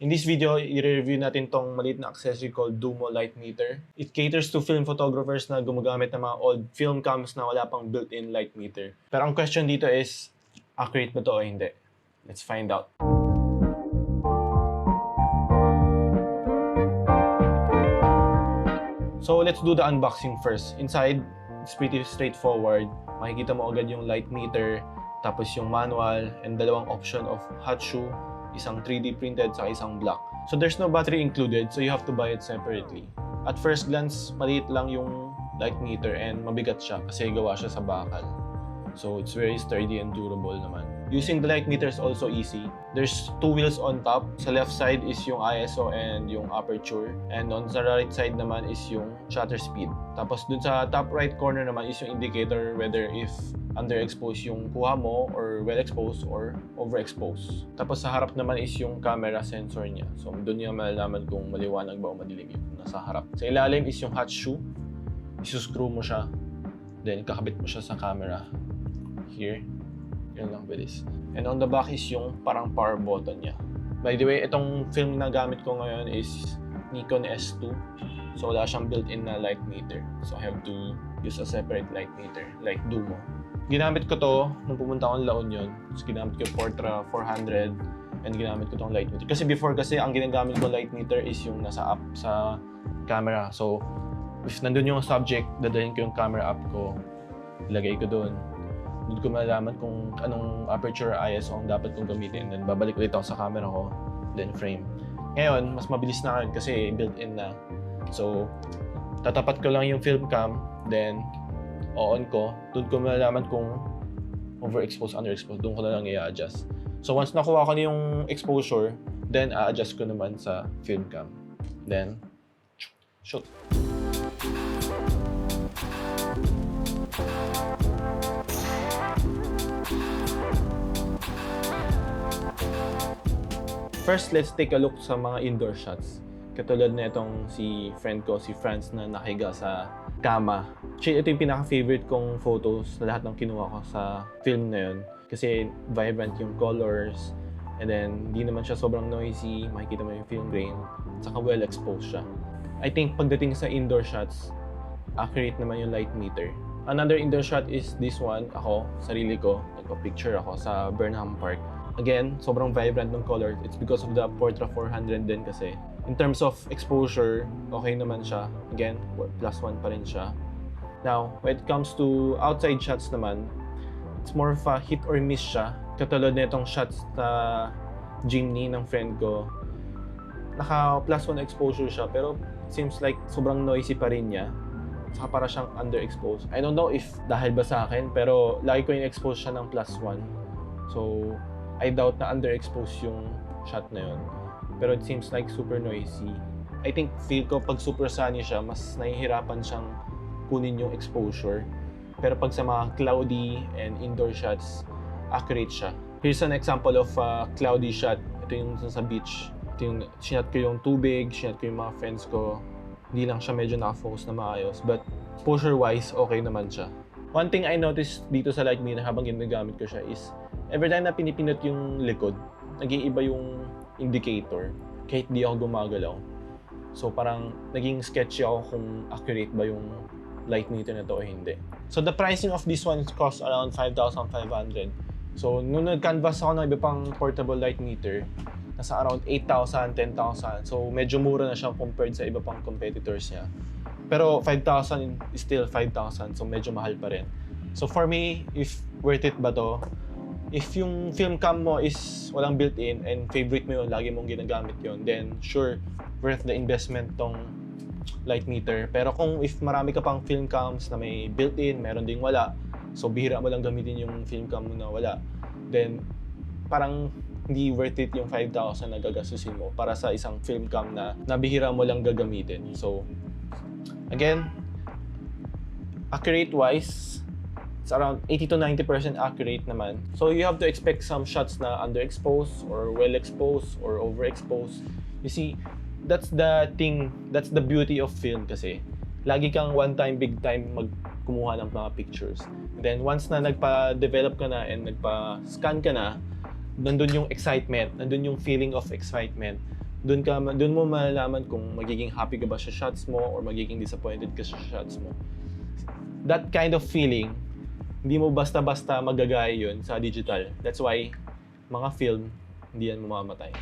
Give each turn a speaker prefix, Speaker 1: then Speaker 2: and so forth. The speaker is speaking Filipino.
Speaker 1: In this video, i-review natin tong maliit na accessory called Dumbo light meter. It caters to film photographers na gumagamit ng mga old film cams na wala pang built-in light meter. Pero ang question dito is, accurate ba to o hindi? Let's find out. So let's do the unboxing first. Inside, it's pretty straightforward. Makikita mo agad yung light meter, tapos yung manual, and dalawang option of hot shoe, isang 3D printed sa isang black. So there's no battery included, so you have to buy it separately. At first glance, maliit lang yung light meter and mabigat siya kasi gawa siya sa bakal. So it's very sturdy and durable naman. Using the light meter is also easy. There's two wheels on top. Sa left side is yung ISO and yung aperture. And on the right side naman is yung shutter speed. Tapos dun sa top right corner naman is yung indicator whether if underexposed yung kuha mo or well exposed or overexposed. Tapos sa harap naman is yung camera sensor niya. So dun niya malalaman kung maliwanag ba o madilim yung nasa harap. Sa ilalim is yung hot shoe. Isuscrew mo siya. Then kakabit mo siya sa camera. Here. Yun lang bilis. And on the back is yung parang power button niya. By the way, itong film na gamit ko ngayon is Nikon S2. So wala siyang built-in na light meter. So I have to use a separate light meter like Dumbo. Ginamit ko to nung pumunta akong La Union. So ginamit ko Portra 400 and ginamit ko tong light meter. Kasi before ang ginagamit ko light meter is yung nasa app sa camera. So if nandun yung subject, dadalhin ko yung camera app ko. Ilagay ko doon. Doon ko malalaman kung anong aperture ISO ang dapat kong gamitin. Then babalik ulit ako sa camera ko, then frame. Ngayon, mas mabilis na ngayon kasi built-in na. So, tatapat ko lang yung film cam, then on ko. Doon ko malalaman kung overexposed, underexposed. Doon ko na lang i-adjust. So, once nakuha ko na yung exposure, then a-adjust ko naman sa film cam. Then, shoot. First, let's take a look sa mga indoor shots. Katulad na itong si friend ko, si Franz, na nakahiga sa kama. Actually, ito yung pinaka-favorite kong photos na lahat ng kinuha ko sa film na yun. Kasi vibrant yung colors, and then hindi naman siya sobrang noisy, makikita mo yung film grain, at saka well-exposed siya. I think pagdating sa indoor shots, accurate naman yung light meter. Another indoor shot is this one. Ako, sarili ko, nagpa-picture ako sa Burnham Park. Again, sobrang vibrant ng color. It's because of the Portra 400 din kasi. In terms of exposure, okay naman siya. Again, +1 pa rin siya. Now, when it comes to outside shots naman, it's more of a hit or miss siya. Katulad na itong shots sa Jimny ng friend ko. Naka +1 exposure siya, pero it seems like sobrang noisy pa rin niya. Saka para siyang underexposed. I don't know if dahil ba sa akin, pero lagi ko yung expose siya ng +1. So, I doubt na underexposed yung shot na yun. Pero it seems like super noisy. I think feel ko pag super sunny siya, mas nahihirapan siyang kunin yung exposure. Pero pag sa mga cloudy and indoor shots, accurate siya. Here's an example of a cloudy shot. Ito yung sa beach. Ito yung sinat ko yung tubig, sinat ko yung mga friends ko. Hindi lang siya medyo nakafocus na maayos. But exposure-wise, okay naman siya. One thing I noticed dito sa light meter habang ginagamit ko siya is every time na pinipindot yung likod, nag-iiba yung indicator kahit di ako gumagalaw. So parang naging sketchy ako kung accurate ba yung light meter na to o hindi. So the pricing of this one costs around 5,500. So nung nag-canvas ako ng iba pang portable light meter, nasa around 8,000, 10,000. So medyo mura na siya compared sa iba pang competitors niya. Pero 5,000 is still 5,000, so medyo mahal pa rin. So for me, if worth it ba to? If yung film cam mo is walang built-in and favorite mo yun, lagi mong ginagamit yun, then sure, worth the investment tong light meter. Pero kung if marami ka pang film cams na may built-in, meron ding wala, so bihira mo lang gamitin yung film cam mo na wala, then parang hindi worth it yung 5,000 na gagastusin mo para sa isang film cam na nabihira mo lang gagamitin. So, again, accurate-wise, it's around 80 to 90% accurate naman. So you have to expect some shots na underexposed or well-exposed or overexposed. You see, that's the thing, that's the beauty of film kasi. Lagi kang one time, big time magkumuha ng mga pictures. And then once na nagpa-develop ka na and nagpa-scan ka na, nandun yung excitement, nandun yung feeling of excitement Doon mo malalaman kung magiging happy ka ba sa shots mo or magiging disappointed ka sa shots mo. That kind of feeling, hindi mo basta-basta magagaya yun sa digital. That's why mga film, hindi yan mamamatay.